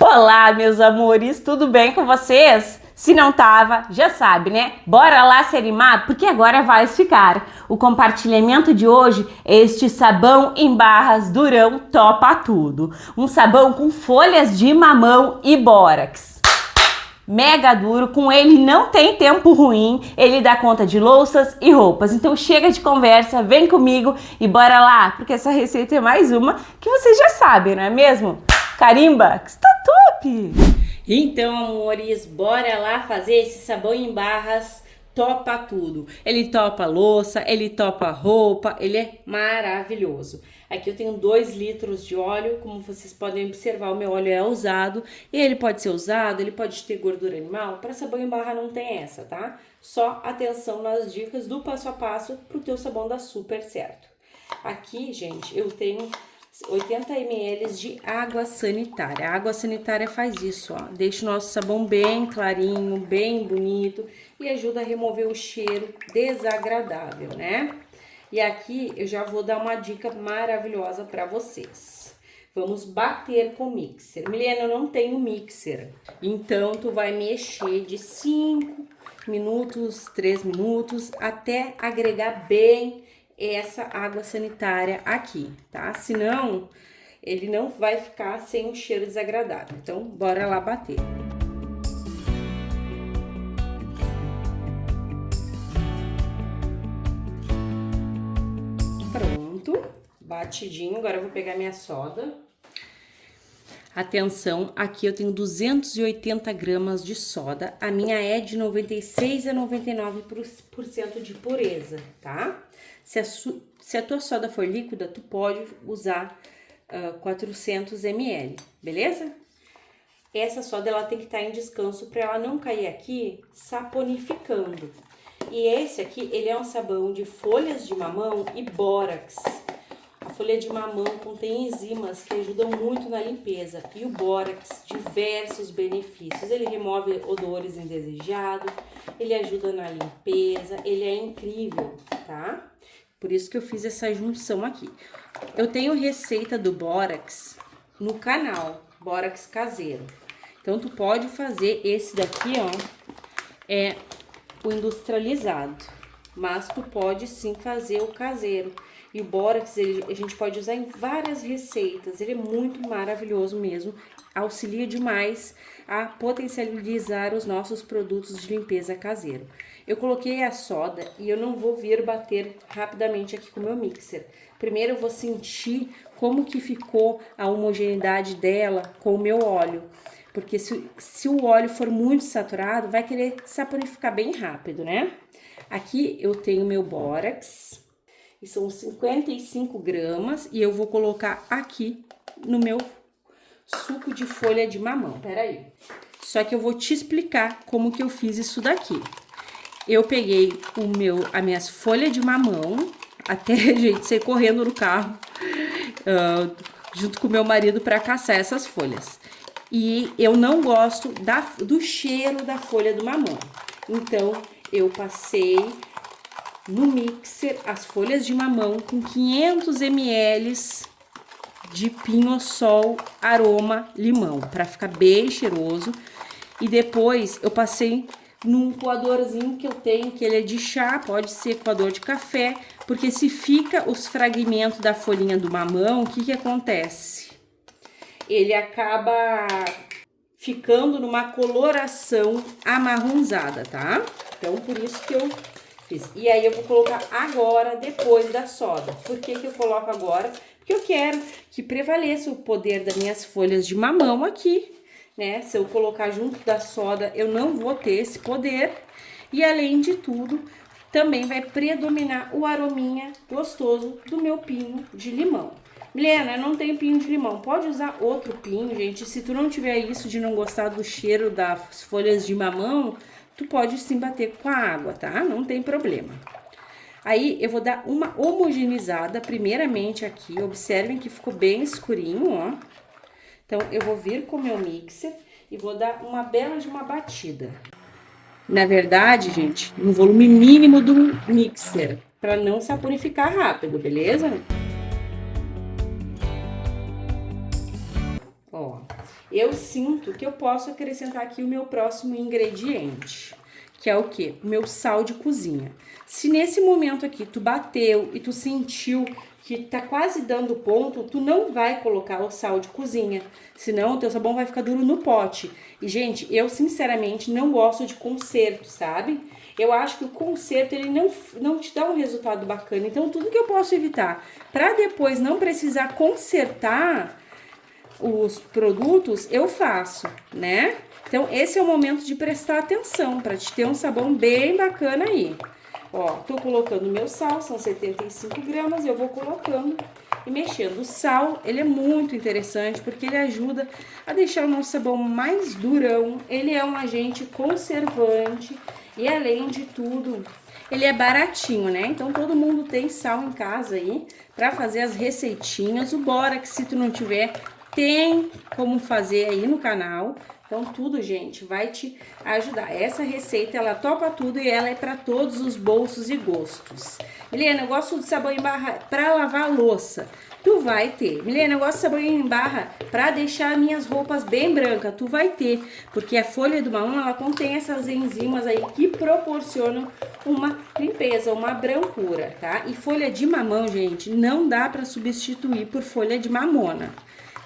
Olá, meus amores, tudo bem com vocês? Se não tava, já sabe, né? Bora lá se animar, porque agora vai ficar. O compartilhamento de hoje é este sabão em barras Durão Topa Tudo. Um sabão com folhas de mamão e bórax. Mega duro, com ele não tem tempo ruim, ele dá conta de louças e roupas. Então chega de conversa, vem comigo e bora lá, porque essa receita é mais uma que vocês já sabem, não é mesmo? Carimba, que está top! Então, amores, bora lá fazer esse sabão em barras topa tudo. Ele topa louça, ele topa roupa, ele é maravilhoso. Aqui eu tenho 2 litros de óleo, como vocês podem observar, o meu óleo é usado. E ele pode ser usado, ele pode ter gordura animal. Para sabão em barra não tem essa, tá? Só atenção nas dicas do passo a passo pro teu sabão dar super certo. Aqui, gente, eu tenho 80 ml de água sanitária. A água sanitária faz isso, ó. Deixa o nosso sabão bem clarinho, bem bonito e ajuda a remover o cheiro desagradável, né? E aqui eu já vou dar uma dica maravilhosa para vocês. Vamos bater com o mixer. Milena, eu não tenho mixer. Então, tu vai mexer de 5 minutos, 3 minutos, até agregar bem essa água sanitária aqui, tá? Senão, ele não vai ficar sem um cheiro desagradável. Então, bora lá bater. Pronto, batidinho. Agora eu vou pegar minha soda. Atenção, aqui eu tenho 280 gramas de soda. A minha é de 96 a 99% de pureza, tá? Se a tua soda for líquida, tu pode usar 400 ml, beleza? Essa soda, ela tem que estar em descanso para ela não cair aqui saponificando. E esse aqui, ele é um sabão de folhas de mamão e bórax. A folha de mamão contém enzimas que ajudam muito na limpeza e o bórax, diversos benefícios. Ele remove odores indesejados, ele ajuda na limpeza, ele é incrível, tá? Por isso que eu fiz essa junção aqui. Eu tenho receita do bórax no canal, bórax caseiro. Então, tu pode fazer esse daqui, ó, é o industrializado. Mas tu pode sim fazer o caseiro. E o bórax, a gente pode usar em várias receitas. Ele é muito maravilhoso mesmo. Auxilia demais a potencializar os nossos produtos de limpeza caseiro. Eu coloquei a soda e eu não vou vir bater rapidamente aqui com o meu mixer. Primeiro eu vou sentir como que ficou a homogeneidade dela com o meu óleo. Porque se o óleo for muito saturado, vai querer saponificar bem rápido, né? Aqui eu tenho meu bórax, e são 55 gramas, e eu vou colocar aqui no meu suco de folha de mamão. Peraí. Só que eu vou te explicar como que eu fiz isso daqui. Eu peguei as minhas folhas de mamão, até, gente, saí correndo no carro, junto com meu marido para caçar essas folhas. E eu não gosto do cheiro da folha do mamão. Então, eu passei no mixer as folhas de mamão com 500 ml de pinho-sol aroma limão, para ficar bem cheiroso. E depois eu passei num coadorzinho que eu tenho, que ele é de chá, pode ser coador de café, porque se fica os fragmentos da folhinha do mamão, o que que acontece? Ele acaba ficando numa coloração amarronzada, tá? Então, por isso que eu fiz. E aí, eu vou colocar agora, depois da soda. Por que que eu coloco agora? Porque eu quero que prevaleça o poder das minhas folhas de mamão aqui, né? Se eu colocar junto da soda, eu não vou ter esse poder. E, além de tudo, também vai predominar o arominha gostoso do meu pinho de limão. Milena, não tem pinho de limão, pode usar outro pinho, gente. Se tu não tiver isso de não gostar do cheiro das folhas de mamão, tu pode sim bater com a água, tá? Não tem problema. Aí, eu vou dar uma homogeneizada, primeiramente aqui, observem que ficou bem escurinho, ó. Então, eu vou vir com o meu mixer e vou dar uma bela de uma batida. Na verdade, gente, no volume mínimo do mixer, para não saponificar rápido, beleza? Ó, eu sinto que eu posso acrescentar aqui o meu próximo ingrediente, que é o quê? O meu sal de cozinha. Se nesse momento aqui tu bateu e tu sentiu que tá quase dando ponto, tu não vai colocar o sal de cozinha, senão o teu sabão vai ficar duro no pote. E, gente, eu sinceramente não gosto de conserto, sabe? Eu acho que o conserto, ele não te dá um resultado bacana. Então, tudo que eu posso evitar para depois não precisar consertar os produtos, eu faço, né? Então, esse é o momento de prestar atenção para te ter um sabão bem bacana aí. Ó, tô colocando meu sal, são 75 gramas, eu vou colocando e mexendo. O sal, ele é muito interessante porque ele ajuda a deixar o nosso sabão mais durão. Ele é um agente conservante e, além de tudo, ele é baratinho, né? Então, todo mundo tem sal em casa aí para fazer as receitinhas. O Borax, se tu não tiver, tem como fazer aí no canal. Então, tudo, gente, vai te ajudar. Essa receita, ela topa tudo e ela é para todos os bolsos e gostos. Milena, eu gosto de sabão em barra para lavar a louça. Tu vai ter. Milena, eu gosto de sabão em barra para deixar minhas roupas bem brancas. Tu vai ter, porque a folha do mamão, ela contém essas enzimas aí que proporcionam uma limpeza, uma brancura, tá? E folha de mamão, gente, não dá para substituir por folha de mamona,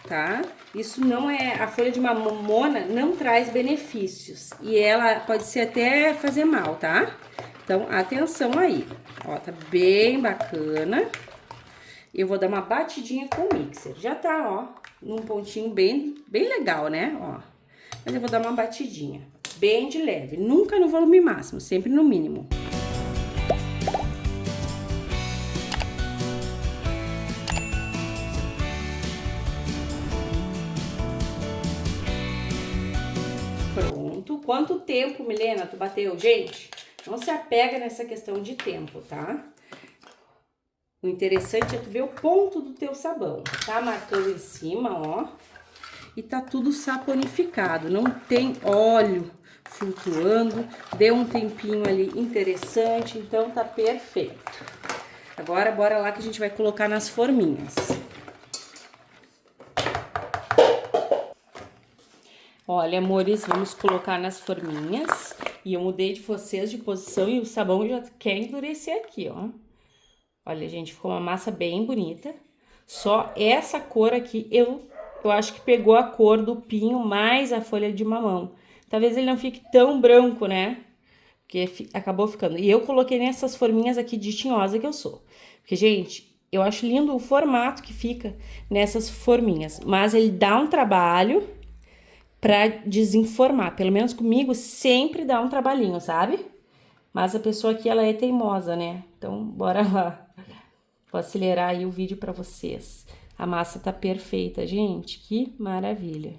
tá? Isso não é, a folha de mamona não traz benefícios e ela pode ser até fazer mal, tá? Então, atenção aí. Ó, tá bem bacana. Eu vou dar uma batidinha com o mixer. Já tá, ó, num pontinho bem legal, né? Ó, mas eu vou dar uma batidinha, bem de leve. Nunca no volume máximo, sempre no mínimo. Pronto. Quanto tempo, Milena, tu bateu? Gente, não se apega nessa questão de tempo, tá? O interessante é tu ver o ponto do teu sabão. Tá marcando em cima, ó. E tá tudo saponificado. Não tem óleo flutuando. Deu um tempinho ali interessante. Então, tá perfeito. Agora, bora lá que a gente vai colocar nas forminhas. Olha, amores, vamos colocar nas forminhas. E eu mudei de vocês de posição e o sabão já quer endurecer aqui, ó. Olha, gente, ficou uma massa bem bonita. Só essa cor aqui, eu acho que pegou a cor do pinho mais a folha de mamão. Talvez ele não fique tão branco, né? Porque acabou ficando. E eu coloquei nessas forminhas aqui de tinhosa que eu sou. Porque, gente, eu acho lindo o formato que fica nessas forminhas. Mas ele dá um trabalho pra desenformar. Pelo menos comigo, sempre dá um trabalhinho, sabe? Mas a pessoa aqui, ela é teimosa, né? Então, bora lá. Vou acelerar aí o vídeo pra vocês. A massa tá perfeita, gente. Que maravilha.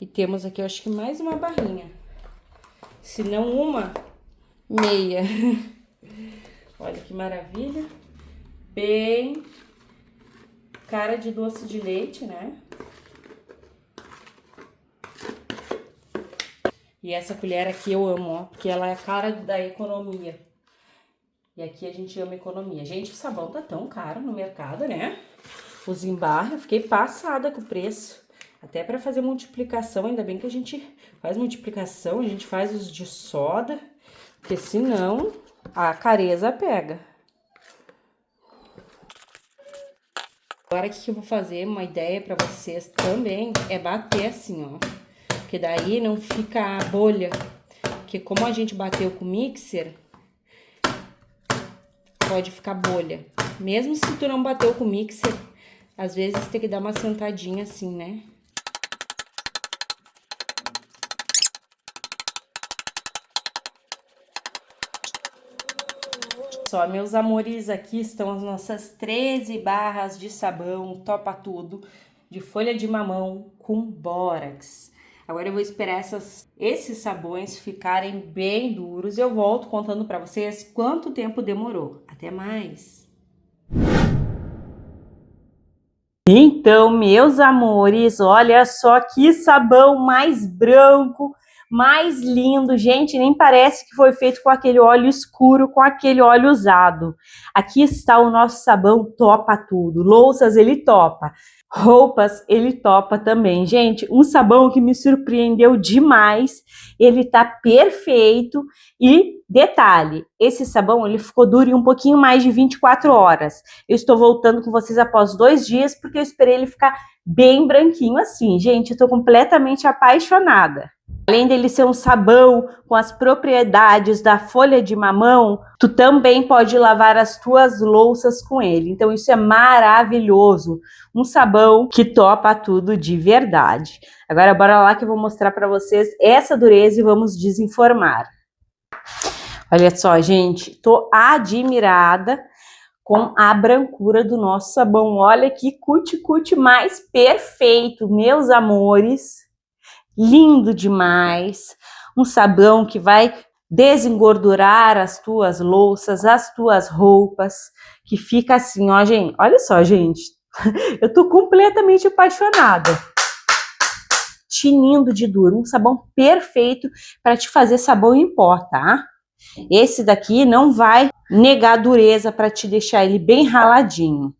E temos aqui, eu acho que mais uma barrinha. Se não uma, meia. Olha que maravilha. Bem cara de doce de leite, né? E essa colher aqui eu amo, ó, porque ela é a cara da economia. E aqui a gente ama economia. Gente, o sabão tá tão caro no mercado, né? Os em barra, eu fiquei passada com o preço. Até para fazer multiplicação, ainda bem que a gente faz multiplicação, a gente faz os de soda, porque senão a careza pega. Agora, o que eu vou fazer, uma ideia para vocês também, é bater assim, ó. Porque daí não fica a bolha. Porque como a gente bateu com o mixer, pode ficar bolha. Mesmo se tu não bateu com o mixer, às vezes tem que dar uma sentadinha assim, né? Só, meus amores, aqui estão as nossas 13 barras de sabão Topa Tudo de folha de mamão com bórax. Agora eu vou esperar esses sabões ficarem bem duros. Eu volto contando para vocês quanto tempo demorou. Até mais! Então, meus amores, olha só que sabão mais branco, mais lindo. Gente, nem parece que foi feito com aquele óleo escuro, com aquele óleo usado. Aqui está o nosso sabão Topa Tudo. Louças, ele topa. Roupas, ele topa também. Gente, um sabão que me surpreendeu demais. Ele tá perfeito. E detalhe, esse sabão ele ficou duro em um pouquinho mais de 24 horas. Eu estou voltando com vocês após 2 dias, porque eu esperei ele ficar bem branquinho assim. Gente, eu tô completamente apaixonada. Além dele ser um sabão com as propriedades da folha de mamão, tu também pode lavar as tuas louças com ele. Então isso é maravilhoso. Um sabão que topa tudo de verdade. Agora bora lá que eu vou mostrar para vocês essa dureza e vamos desenformar. Olha só, gente, tô admirada com a brancura do nosso sabão. Olha que cuti-cuti mais perfeito, meus amores. Lindo demais. Um sabão que vai desengordurar as tuas louças, as tuas roupas, que fica assim, ó, gente. Olha só, gente. Eu tô completamente apaixonada. Tinindo de duro, um sabão perfeito para te fazer sabão em pó, tá? Esse daqui não vai negar dureza para te deixar ele bem raladinho.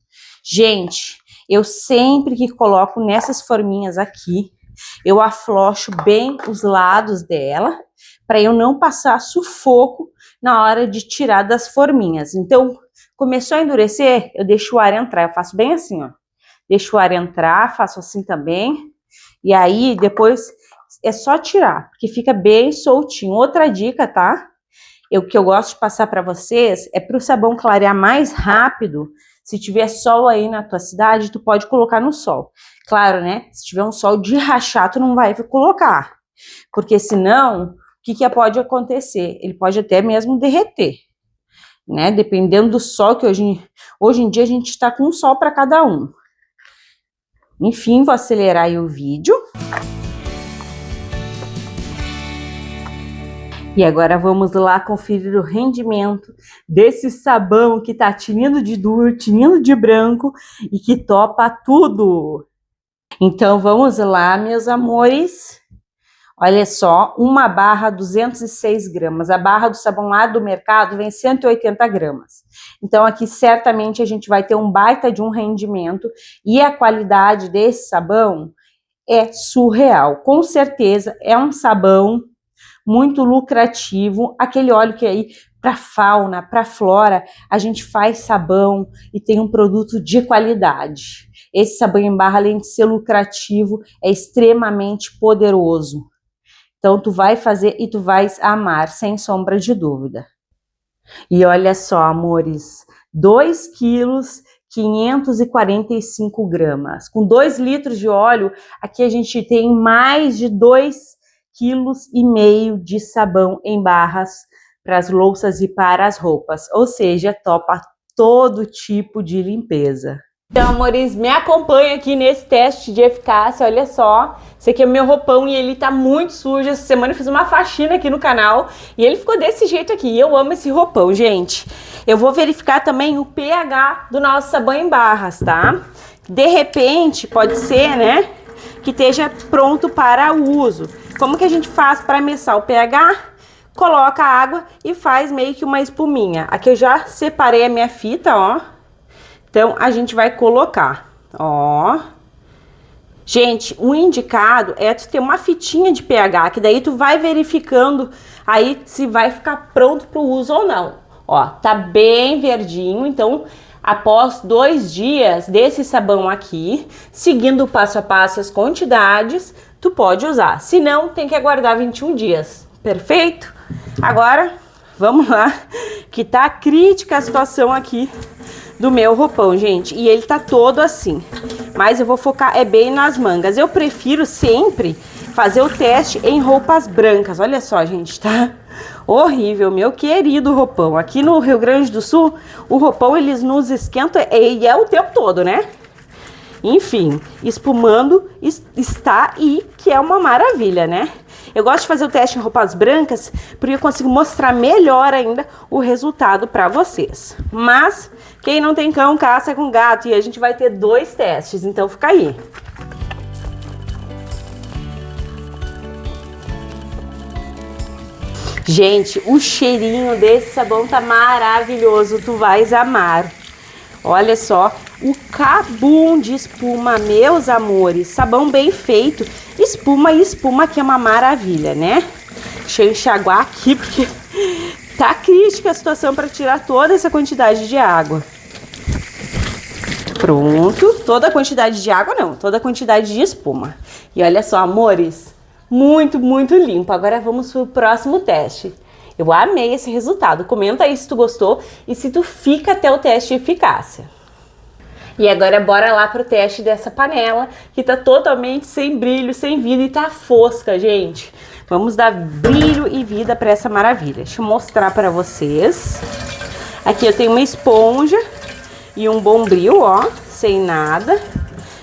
Gente, eu sempre que coloco nessas forminhas aqui, eu aflocho bem os lados dela, para eu não passar sufoco na hora de tirar das forminhas. Então, começou a endurecer, eu deixo o ar entrar. Eu faço bem assim, ó. Deixo o ar entrar, faço assim também. E aí, depois, é só tirar, porque fica bem soltinho. Outra dica, tá? O que eu gosto de passar para vocês é para o sabão clarear mais rápido. Se tiver sol aí na tua cidade, tu pode colocar no sol. Claro, né? Se tiver um sol de rachar, tu não vai colocar. Porque senão, o que pode acontecer? Ele pode até mesmo derreter, né? Dependendo do sol, que hoje em dia a gente está com um sol para cada um. Enfim, vou acelerar aí o vídeo. E agora vamos lá conferir o rendimento desse sabão que tá tinindo de duro, tinindo de branco e que topa tudo. Então vamos lá, meus amores. Olha só, uma barra 206 gramas. A barra do sabão lá do mercado vem 180 gramas. Então aqui certamente a gente vai ter um baita de um rendimento e a qualidade desse sabão é surreal. Com certeza é um sabão muito lucrativo, aquele óleo que aí para fauna, para flora, a gente faz sabão e tem um produto de qualidade. Esse sabão em barra, além de ser lucrativo, é extremamente poderoso. Então tu vai fazer e tu vais amar, sem sombra de dúvida. E olha só, amores, 2 quilos 545 gramas. Com 2 litros de óleo, aqui a gente tem mais de 2,5 kg de sabão em barras para as louças e para as roupas, ou seja, topa todo tipo de limpeza. Então, amores, me acompanha aqui nesse teste de eficácia, olha só, esse aqui é o meu roupão e ele tá muito sujo. Essa semana eu fiz uma faxina aqui no canal e ele ficou desse jeito aqui. Eu amo esse roupão, gente. Eu vou verificar também o pH do nosso sabão em barras, tá? De repente, pode ser, né, que esteja pronto para o uso. Como que a gente faz para meçar o pH? Coloca a água e faz meio que uma espuminha. Aqui eu já separei a minha fita, ó. Então, a gente vai colocar, ó. Gente, o indicado é tu ter uma fitinha de pH, que daí tu vai verificando aí se vai ficar pronto para o uso ou não. Ó, tá bem verdinho, então após 2 dias desse sabão aqui, seguindo passo a passo as quantidades, tu pode usar. Se não, tem que aguardar 21 dias. Perfeito? Agora, vamos lá, que tá crítica a situação aqui do meu roupão, gente. E ele tá todo assim. Mas eu vou focar bem nas mangas. Eu prefiro sempre fazer o teste em roupas brancas. Olha só, gente, tá horrível, meu querido roupão. Aqui no Rio Grande do Sul, o roupão eles nos esquentam e é o tempo todo, né? Enfim, espumando está e que é uma maravilha, né? Eu gosto de fazer o teste em roupas brancas porque eu consigo mostrar melhor ainda o resultado para vocês. Mas quem não tem cão, caça com gato, e a gente vai ter 2 testes, então fica aí. Gente, o cheirinho desse sabão tá maravilhoso, tu vais amar. Olha só, o Kabum de espuma, meus amores, sabão bem feito, espuma e espuma que é uma maravilha, né? Deixa eu enxaguar aqui porque tá crítica a situação para tirar toda essa quantidade de água. Pronto, toda a quantidade de água não, toda a quantidade de espuma. E olha só, amores, muito, muito limpo. Agora vamos pro próximo teste. Eu amei esse resultado. Comenta aí se tu gostou e se tu fica até o teste de eficácia. E agora bora lá pro teste dessa panela que tá totalmente sem brilho, sem vida e tá fosca, gente. Vamos dar brilho e vida para essa maravilha. Deixa eu mostrar para vocês. Aqui eu tenho uma esponja e um bombril, ó, sem nada.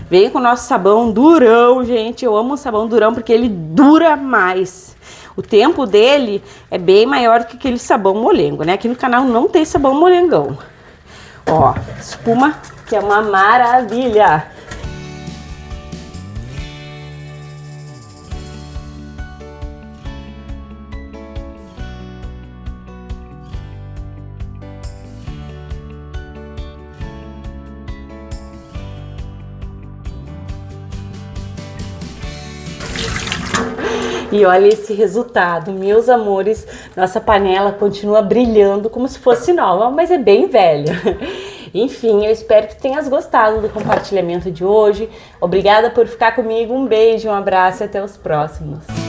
Vem com o nosso sabão durão, gente. Eu amo o sabão durão porque ele dura mais. O tempo dele é bem maior do que aquele sabão molengo, né? Aqui no canal não tem sabão molengão. Ó, espuma que é uma maravilha. E olha esse resultado, meus amores, nossa panela continua brilhando como se fosse nova, mas é bem velha. Enfim, eu espero que tenhas gostado do compartilhamento de hoje. Obrigada por ficar comigo, um beijo, um abraço e até os próximos.